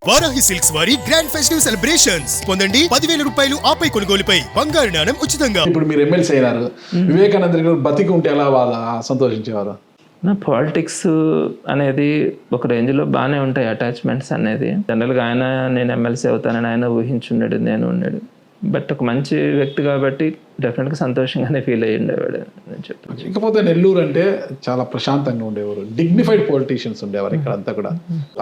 Varahi silks వారి grand festive celebrations పొందండి 10,000 రూపాయలు ఆపై కొనుగోలుపై బంగారు నాణెం ఉచితంగా. ఇప్పుడు మీరు ఎమ్మెల్సీ అయినారు, వివేకానంద రెడ్డి గారు బతికి ఉంటే ఎలా సంతోషించేవారు? నా పాలిటిక్స్ అనేది ఒక రేంజ్లో బాగానే ఉంటాయి, అటాచ్మెంట్స్ అనేది. జనరల్గా ఆయన నేను ఎమ్మెల్సీ అవుతానని ఆయన ఊహించున్నాడు, నేను ఉన్నాడు. బట్ ఒక మంచి వ్యక్తి కాబట్టి డెఫినెట్గా సంతోషంగానే ఫీల్ అయ్యి ఉండేవాడు అని చెప్పి. ఇకపోతే నెల్లూరు అంటే చాలా ప్రశాంతంగా ఉండేవారు, డిగ్నిఫైడ్ పొలిటీషియన్స్ ఉండేవారు ఇక్కడ అంతా కూడా.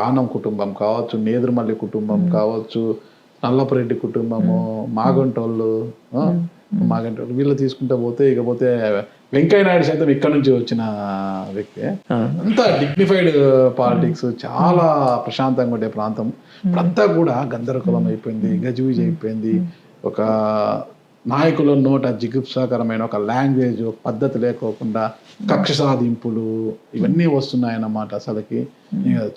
ఆనం కుటుంబం కావచ్చు, నేదురుమల్లి కుటుంబం కావచ్చు, నల్లపురెడ్డి కుటుంబము, మాగంటోళ్ళు వీళ్ళు తీసుకుంటా పోతే ఇకపోతే వెంకయ్య నాయుడు సైతం ఇక్కడ నుంచి వచ్చిన వ్యక్తి. అంతా డిగ్నిఫైడ్ పాలిటిక్స్, చాలా ప్రశాంతంగా ఉండే ప్రాంతం. ఇప్పుడంతా కూడా గందరగోళం అయిపోయింది, గజిబిజి అయిపోయింది. ఒక నాయకుల నోట జిగుప్సాకరమైన ఒక లాంగ్వేజ్, ఒక పద్ధతి లేకోకుండా కక్ష సాధింపులు ఇవన్నీ వస్తున్నాయన్నమాట. అసలుకి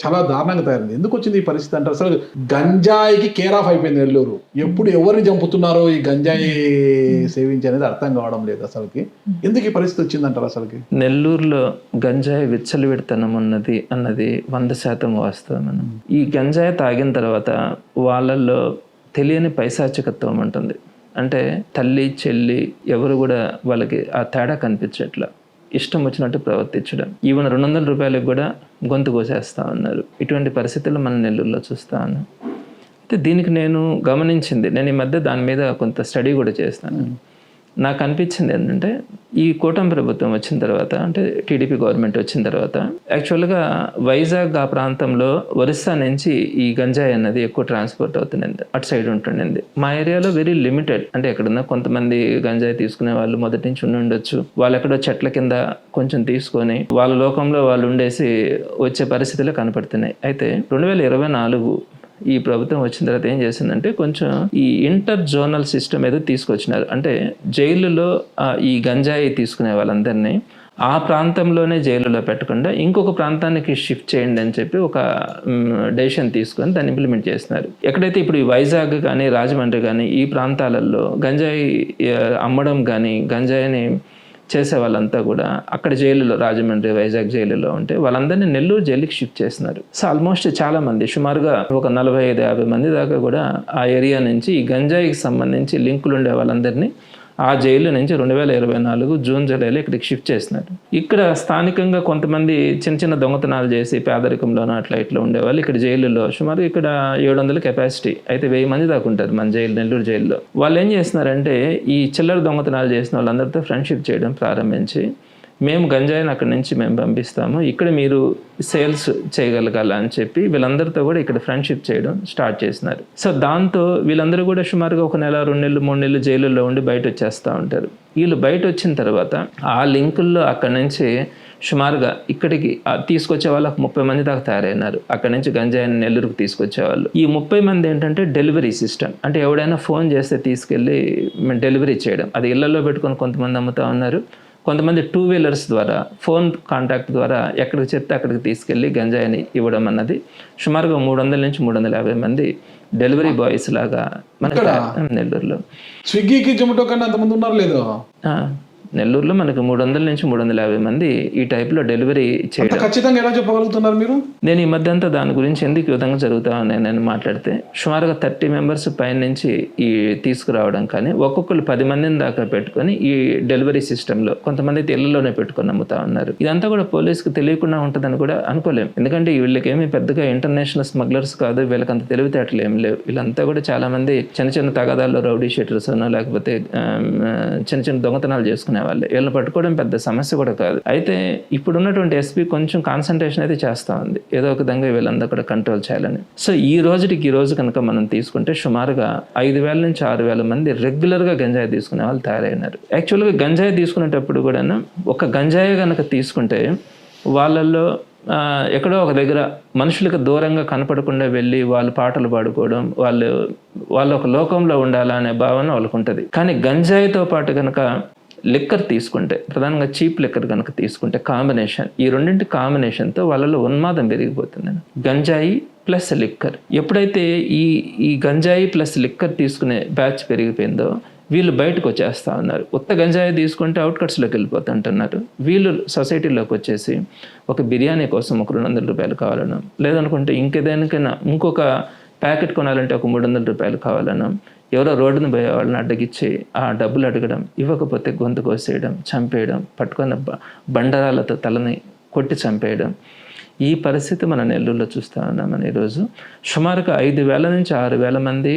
చాలా దారుణంగా తయారైంది. ఎందుకు వచ్చింది ఈ పరిస్థితి అంటే అసలు గంజాయికి కేర్ ఆఫ్ అయిపోయింది నెల్లూరు. ఎప్పుడు ఎవరిని చంపుతున్నారో ఈ గంజాయి సేవించి అనేది అర్థం కావడం లేదు అసలుకి. ఎందుకు ఈ పరిస్థితి వచ్చిందంటారు అసలుకి? నెల్లూరులో గంజాయి విచ్చలవిడితనం ఉన్నది అన్నది 100% వాస్తవం. ఈ గంజాయి తాగిన తర్వాత వాళ్ళల్లో తెలియని పైశాచికత్వం ఉంటుంది. అంటే తల్లి చెల్లి ఎవరు కూడా వాళ్ళకి ఆ తేడా కనిపించట్లా, ఇష్టం వచ్చినట్టు ప్రవర్తించడం. ఈవెన్ 200 రూపాయలకు కూడా గొంతు కోసేస్తా ఉన్నారు. ఇటువంటి పరిస్థితులు మనం నెల్లూరులో చూస్తా ఉన్నాం. అయితే దీనికి నేను గమనించింది, నేను ఈ మధ్య దాని మీద కొంత స్టడీ కూడా చేస్తాను. నాకు అనిపించింది ఏంటంటే ఈ కూటమి ప్రభుత్వం వచ్చిన తర్వాత, అంటే టీడీపీ గవర్నమెంట్ వచ్చిన తర్వాత యాక్చువల్గా వైజాగ్ ఆ ప్రాంతంలో ఒరిస్సా నుంచి ఈ గంజాయి అన్నది ఎక్కువ ట్రాన్స్పోర్ట్ అవుతుండింది, అటు సైడ్ ఉంటుండింది. మా ఏరియాలో వెరీ లిమిటెడ్. అంటే ఎక్కడన్నా కొంతమంది గంజాయి తీసుకునే వాళ్ళు మొదటి నుంచి ఉండొచ్చు, వాళ్ళు ఎక్కడో చెట్ల కింద కొంచెం తీసుకొని వాళ్ళ లోకంలో వాళ్ళు ఉండేసి వచ్చే పరిస్థితులు కనపడుతున్నాయి. అయితే 2024 ఈ ప్రభుత్వం వచ్చిన తర్వాత ఏం చేసిందంటే కొంచెం ఈ ఇంటర్ జోనల్ సిస్టమ్ ఏదో తీసుకొచ్చినారు. అంటే జైలులో ఈ గంజాయి తీసుకునే వాళ్ళందరినీ ఆ ప్రాంతంలోనే జైలులో పెట్టకుండా ఇంకొక ప్రాంతానికి షిఫ్ట్ చేయండి అని చెప్పి ఒక డెసిషన్ తీసుకొని దాన్ని ఇంప్లిమెంట్ చేస్తున్నారు. ఎక్కడైతే ఇప్పుడు ఈ వైజాగ్ కానీ రాజమండ్రి కానీ ఈ ప్రాంతాలలో గంజాయి అమ్మడం కానీ గంజాయిని చేసే వాళ్ళంతా కూడా అక్కడ జైలులో, రాజమండ్రి వైజాగ్ జైలులో ఉంటే వాళ్ళందరినీ నెల్లూరు జైలుకి షిఫ్ట్ చేస్తున్నారు. సో ఆల్మోస్ట్ చాలా మంది, సుమారుగా ఒక 45-50 మంది దాకా కూడా ఆ ఏరియా నుంచి ఈ గంజాయికి సంబంధించి లింకులు ఉండే వాళ్ళందరినీ ఆ జైలు నుంచి 2024 జూన్ జూలైలో ఇక్కడికి షిఫ్ట్ చేస్తున్నారు. ఇక్కడ స్థానికంగా కొంతమంది చిన్న చిన్న దొంగతనాలు చేసి పేదరికంలోనూ అట్లా ఇట్లా ఉండేవాళ్ళు ఇక్కడ జైలులో సుమారు ఇక్కడ 700 కెపాసిటీ, అయితే 1000 మంది దాకా ఉంటారు మన జైలు, నెల్లూరు జైల్లో. వాళ్ళు ఏం చేస్తున్నారంటే ఈ చిల్లర దొంగతనాలు చేసిన వాళ్ళందరితో ఫ్రెండ్షిప్ చేయడం ప్రారంభించి, మేము గంజాయిని అక్కడి నుంచి మేము పంపిస్తాము, ఇక్కడ మీరు సేల్స్ చేయగలగాల అని చెప్పి వీళ్ళందరితో కూడా ఇక్కడ ఫ్రెండ్షిప్ చేయడం స్టార్ట్ చేసినారు. సో దాంతో వీళ్ళందరూ కూడా సుమారుగా 1 నెల 2 నెలలు 3 నెలలు జైలులో ఉండి బయట వచ్చేస్తూ ఉంటారు. వీళ్ళు బయట వచ్చిన తర్వాత ఆ లింకుల్లో అక్కడి నుంచి సుమారుగా ఇక్కడికి తీసుకొచ్చే వాళ్ళు 30 మంది దాకా తయారైనారు. అక్కడి నుంచి గంజాయిని నెల్లూరుకు తీసుకొచ్చేవాళ్ళు. ఈ 30 మంది ఏంటంటే డెలివరీ సిస్టమ్, అంటే ఎవడైనా ఫోన్ చేస్తే తీసుకెళ్ళి డెలివరీ చేయడం. అది ఇళ్లలో పెట్టుకొని కొంతమంది అమ్ముతూ ఉన్నారు, కొంతమంది 2 వీలర్స్ ద్వారా ఫోన్ కాంటాక్ట్ ద్వారా ఎక్కడికి చెప్తే అక్కడికి తీసుకెళ్ళి గంజాయిని ఇవ్వడం అన్నది సుమారుగా 300 నుంచి 350 మంది డెలివరీ బాయ్స్ లాగా మనకి నెల్లూరులో. స్విగ్గీకి జొమాటో కన్నా అంతమంది ఉన్నారు లేదు? నెల్లూరులో మనకు 300 నుంచి 350 మంది ఈ టైప్లో డెలివరీ చేయడం. ఖచ్చితంగా ఎలా చెప్పగలుగుతున్నారు మీరు? నేను ఈ మధ్య అంతా దాని గురించి ఎందుకు ఈ విధంగా జరుగుతామని నేను మాట్లాడితే సుమారుగా 30 మెంబర్స్ పైన నుంచి ఈ తీసుకురావడం, కానీ ఒక్కొక్కరు 10 మందిని దాకా పెట్టుకొని ఈ డెలివరీ సిస్టంలో కొంతమంది ఇళ్లలోనే పెట్టుకొని అమ్ముతా ఉన్నారు. ఇదంతా కూడా పోలీసుకు తెలియకుండా ఉంటుందని కూడా అనుకోలేం, ఎందుకంటే వీళ్ళకి ఏమీ పెద్దగా ఇంటర్నేషనల్ స్మగ్లర్స్ కాదు, వీళ్ళకి అంత తెలివితేటలు ఏం లేవు. వీళ్ళంతా కూడా చాలా మంది చిన్న చిన్న తగాదాల్లో రౌడీ షీటర్స్ లేకపోతే చిన్న చిన్న దొంగతనాలు చేసుకునే వాళ్ళే. వీళ్ళని పట్టుకోవడం పెద్ద సమస్య కూడా కాదు. అయితే ఇప్పుడు ఉన్నటువంటి ఎస్పీ కొంచెం కాన్సన్ట్రేషన్ అయితే చేస్తూ ఉంది, ఏదో ఒక విధంగా వీళ్ళందరూ కూడా కంట్రోల్ చేయాలని. సో ఈ రోజు కనుక మనం తీసుకుంటే సుమారుగా 5,000 నుంచి 6,000 మంది రెగ్యులర్గా గంజాయి తీసుకునే వాళ్ళు తయారైనారు. యాక్చువల్గా గంజాయి తీసుకునేటప్పుడు కూడా ఒక గంజాయి కనుక తీసుకుంటే వాళ్ళల్లో ఎక్కడో ఒక దగ్గర మనుషులకు దూరంగా కనపడకుండా వెళ్ళి వాళ్ళు పాటలు పాడుకోవడం, వాళ్ళు ఒక లోకంలో ఉండాలా అనే భావన వాళ్ళకు ఉంటుంది. కానీ గంజాయితో పాటు కనుక లిక్కర్ తీసుకుంటే, ప్రధానంగా చీప్ లిక్కర్ కనుక తీసుకుంటే కాంబినేషన్, ఈ రెండింటి కాంబినేషన్తో వాళ్ళలో ఉన్మాదం పెరిగిపోతుంది. గంజాయి ప్లస్ లిక్కర్, ఎప్పుడైతే ఈ గంజాయి ప్లస్ లిక్కర్ తీసుకునే బ్యాచ్ పెరిగిపోయిందో వీళ్ళు బయటకు వచ్చేస్తూ ఉన్నారు. ఉత్త గంజాయి తీసుకుంటే అవుట్కట్స్లోకి వెళ్ళిపోతుంటున్నారు. వీళ్ళు సొసైటీలోకి వచ్చేసి ఒక బిర్యానీ కోసం ఒక 200 రూపాయలు కావాలను, లేదనుకుంటే ఇంకేదైనా ఇంకొక ప్యాకెట్ కొనాలంటే ఒక 300 రూపాయలు కావాలనో, ఎవరో రోడ్డును పోయే వాళ్ళని అడ్డగిచ్చి ఆ డబ్బులు అడగడం, ఇవ్వకపోతే గొంతు కోసేయడం, చంపేయడం, పట్టుకున్న బండరాలతో తలని కొట్టి చంపేయడం, ఈ పరిస్థితి మన నెల్లూరులో చూస్తూ ఉన్నామని ఈరోజు. సుమారుగా 5,000 నుంచి 6,000 మంది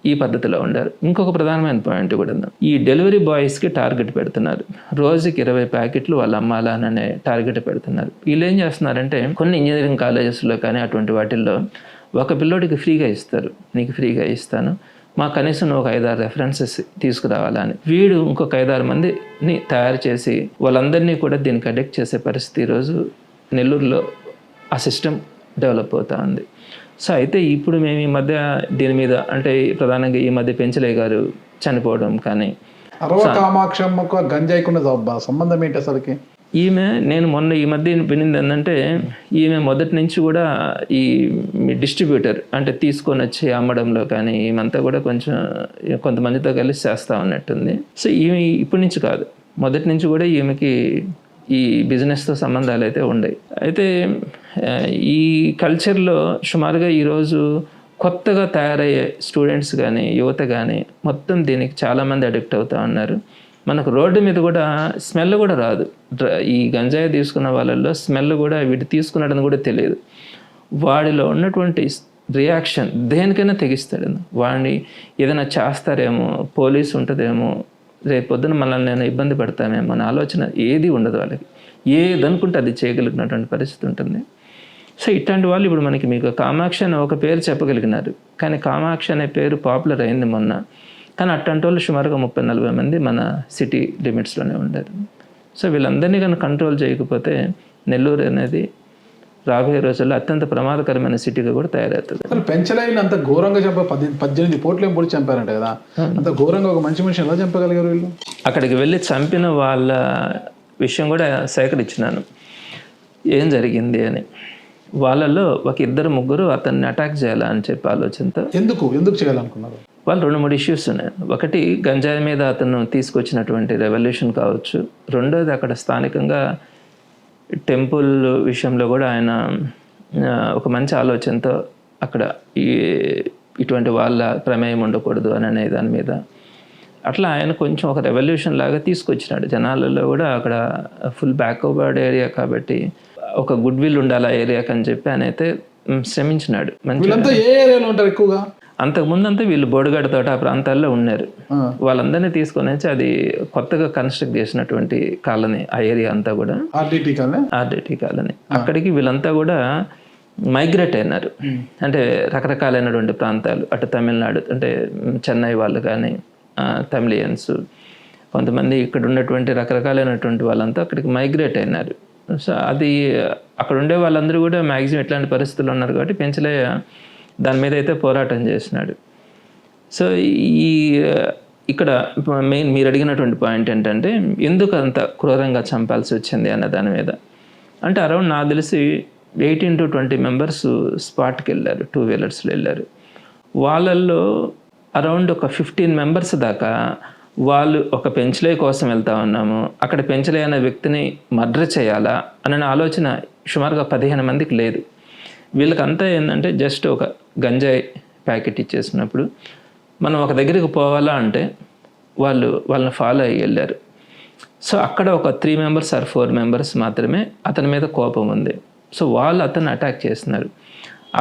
ఈ పద్ధతిలో ఉండారు. ఇంకొక ప్రధానమైన పాయింట్ కూడా ఉంది. ఈ డెలివరీ బాయ్స్కి టార్గెట్ పెడుతున్నారు. రోజుకి 20 ప్యాకెట్లు వాళ్ళు అమ్మాలనే టార్గెట్ పెడుతున్నారు. వీళ్ళు ఏం చేస్తున్నారంటే కొన్ని ఇంజనీరింగ్ కాలేజెస్లో కానీ అటువంటి వాటిల్లో ఒక పిల్లోడికి ఫ్రీగా ఇస్తారు, నీకు ఫ్రీగా ఇస్తాను, మా కనీసం ఒక 5-6 రెఫరెన్సెస్ తీసుకురావాలని. వీడు ఇంకొక 5-6 మందిని తయారు చేసి వాళ్ళందరినీ కూడా దీనికి అడిక్ట్ చేసే పరిస్థితి ఈరోజు నెల్లూరులో ఆ సిస్టమ్ డెవలప్ అవుతా ఉంది. సో అయితే ఇప్పుడు మేము ఈ మధ్య దీని మీద అంటే ప్రధానంగా ఈ మధ్య పెంచలే గారు చనిపోవడం కానీ, అరవ కామాక్షమ్మకు గంజాయికున్న సంబంధం ఏంటి అసలుకి? నేను మొన్న ఈ మధ్య వినింది ఏంటంటే ఈమె మొదటి నుంచి కూడా ఈ డిస్ట్రిబ్యూటర్ అంటే తీసుకొని వచ్చి అమ్మడంలో కానీ ఈమెంతా కూడా కొంచెం కొంతమందితో కలిసి చేస్తూ ఉన్నట్టుంది. సో ఈమె ఇప్పటి నుంచి కాదు, మొదటి నుంచి కూడా ఈమెకి ఈ బిజినెస్తో సంబంధాలు అయితే ఉన్నాయి. అయితే ఈ కల్చర్లో సుమారుగా ఈరోజు కొత్తగా తయారయ్యే స్టూడెంట్స్ కానీ యువత కానీ మొత్తం దీనికి చాలామంది అడిక్ట్ అవుతూ ఉన్నారు. మనకు రోడ్డు మీద కూడా స్మెల్ కూడా రాదు. ఈ గంజాయి తీసుకున్న వాళ్ళల్లో స్మెల్ కూడా వీటి తీసుకున్నాడని కూడా తెలియదు. వాడిలో ఉన్నటువంటి రియాక్షన్ దేనికైనా తెగిస్తాడు. వాడిని ఏదైనా చేస్తారేమో, పోలీసు ఉంటుందేమో, రేపు పొద్దున మనల్ని నేను ఇబ్బంది పెడతామేమో అనే ఆలోచన ఏది ఉండదు వాళ్ళకి. ఏదనుకుంటే అది చేయగలిగినటువంటి పరిస్థితి ఉంటుంది. సో ఇట్లాంటి వాళ్ళు ఇప్పుడు మనకి మీకు కామాక్షి అనే ఒక పేరు చెప్పగలిగినారు, కానీ కామాక్షి అనే పేరు పాపులర్ అయింది మొన్న. కానీ అట్లాంటి వాళ్ళు సుమారుగా 30-40 మంది మన సిటీ లిమిట్స్లోనే ఉండారు. సో వీళ్ళందరినీ కానీ కంట్రోల్ చేయకపోతే నెల్లూరు అనేది రాబోయే రోజుల్లో అత్యంత ప్రమాదకరమైన సిటీగా కూడా తయారవుతుంది. అసలు పెంచలేని అంత ఘోరంగా 18 కోట్లు ఏం పొడి చంపారంట కదా, అంత ఘోరంగా ఒక మంచి మనిషి ఎలా చంపగలిగారు వీళ్ళు? అక్కడికి వెళ్ళి చంపిన వాళ్ళ విషయం కూడా సేకరించినాను, ఏం జరిగింది అని. వాళ్ళలో ఒక 2-3 అతన్ని అటాక్ చేయాలా అని చెప్పి ఆలోచనతో. ఎందుకు చేయాలనుకున్నారు వాళ్ళు? 2-3 ఇష్యూస్ ఉన్నాయి. ఒకటి గంజాయి మీద అతను తీసుకొచ్చినటువంటి రెవల్యూషన్ కావచ్చు. రెండోది అక్కడ స్థానికంగా టెంపుల్ విషయంలో కూడా ఆయన ఒక మంచి ఆలోచనతో అక్కడ ఇటువంటి వాళ్ళ ప్రమేయం ఉండకూడదు అని అనే దాని మీద అట్లా ఆయన కొంచెం ఒక రెవల్యూషన్ లాగా తీసుకొచ్చినాడు. జనాలలో కూడా అక్కడ ఫుల్ బ్యాక్వర్డ్ ఏరియా కాబట్టి ఒక గుడ్ విల్ ఉండాలి ఆ ఏరియాకి అని చెప్పి ఆయన అయితే శ్రమించినాడు. ఎక్కువగా అంతకుముందంతా వీళ్ళు బోడిగడ్డ తోట ఆ ప్రాంతాల్లో ఉన్నారు. వాళ్ళందరినీ తీసుకొని వచ్చి అది కొత్తగా కన్స్ట్రక్ట్ చేసినటువంటి కాలనీ ఆ ఏరియా అంతా కూడా ఆర్డిటి కాలనీ. అక్కడికి వీళ్ళంతా కూడా మైగ్రేట్ అయినారు. అంటే రకరకాలైనటువంటి ప్రాంతాలు, అటు తమిళనాడు అంటే చెన్నై వాళ్ళు కానీ తమిళియన్స్, కొంతమంది ఇక్కడ ఉన్నటువంటి రకరకాలైనటువంటి వాళ్ళంతా అక్కడికి మైగ్రేట్ అయినారు. సో అది అక్కడ ఉండే వాళ్ళందరూ కూడా మ్యాక్సిమం ఇట్లాంటి పరిస్థితుల్లో ఉన్నారు కాబట్టి పెంచలయ్య దాని మీద అయితే పోరాటం చేసినాడు. సో ఇక్కడ మెయిన్ మీరు అడిగినటువంటి పాయింట్ ఏంటంటే ఎందుకు అంత క్రూరంగా చంపాల్సి వచ్చింది అన్న దాని మీద. అంటే అరౌండ్ నాకు తెలిసి 18 to 20 మెంబర్స్ స్పాట్కి వెళ్ళారు, 2 వీలర్స్లో వెళ్ళారు. వాళ్ళల్లో అరౌండ్ ఒక 15 మెంబర్స్ దాకా వాళ్ళు ఒక పెంచలే కోసం వెళ్తా ఉన్నాము, అక్కడ పెంచలే అనే వ్యక్తిని మర్డర్ చేయాలా అనే ఆలోచన సుమారుగా 15 మందికి లేదు. వీళ్ళకంతా ఏంటంటే జస్ట్ ఒక గంజాయి ప్యాకెట్ ఇచ్చేసినప్పుడు మనం ఒక దగ్గరికి పోవాలా అంటే వాళ్ళని ఫాలో అయ్యి వెళ్ళారు. సో అక్కడ ఒక 3 members or 4 members మాత్రమే అతని మీద కోపం ఉంది. సో వాళ్ళు అతన్ని అటాక్ చేస్తున్నారు.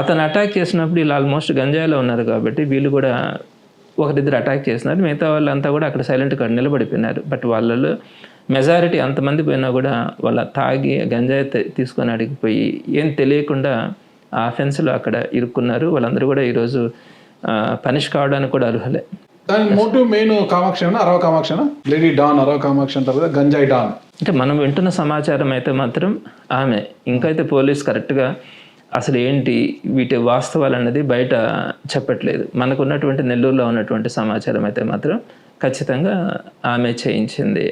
అతను అటాక్ చేసినప్పుడు వీళ్ళు ఆల్మోస్ట్ గంజాయిలో ఉన్నారు కాబట్టి వీళ్ళు కూడా 1-2 అటాక్ చేస్తున్నారు. మిగతా వాళ్ళంతా కూడా అక్కడ సైలెంట్గా నిలబడిపోయినారు. బట్ వాళ్ళలో మెజారిటీ అంతమంది పోయినా కూడా వాళ్ళ తాగి గంజాయి తీసుకొని అడిగిపోయి ఏం తెలియకుండా ఆ అఫెన్స్లో అక్కడ ఇరుక్కున్నారు. వాళ్ళందరూ కూడా ఈరోజు పనిష్ కావడానికి కూడా అర్హులే. దాని మోటివ్ మెయిన్ కామాక్షి అరవ కామాక్షి లేడీ డాన్ అరవ కామాక్షి అంటారు కదా, గంజాయి డాన్. అంటే మనం వింటున్న సమాచారం అయితే మాత్రం ఆమె, ఇంకైతే పోలీస్ కరెక్ట్గా అసలు ఏంటి వీటి వాస్తవాలు అన్నది బయట చెప్పట్లేదు. మనకు ఉన్నటువంటి నెల్లూరులో ఉన్నటువంటి సమాచారం అయితే మాత్రం ఖచ్చితంగా ఆమె చేయించింది.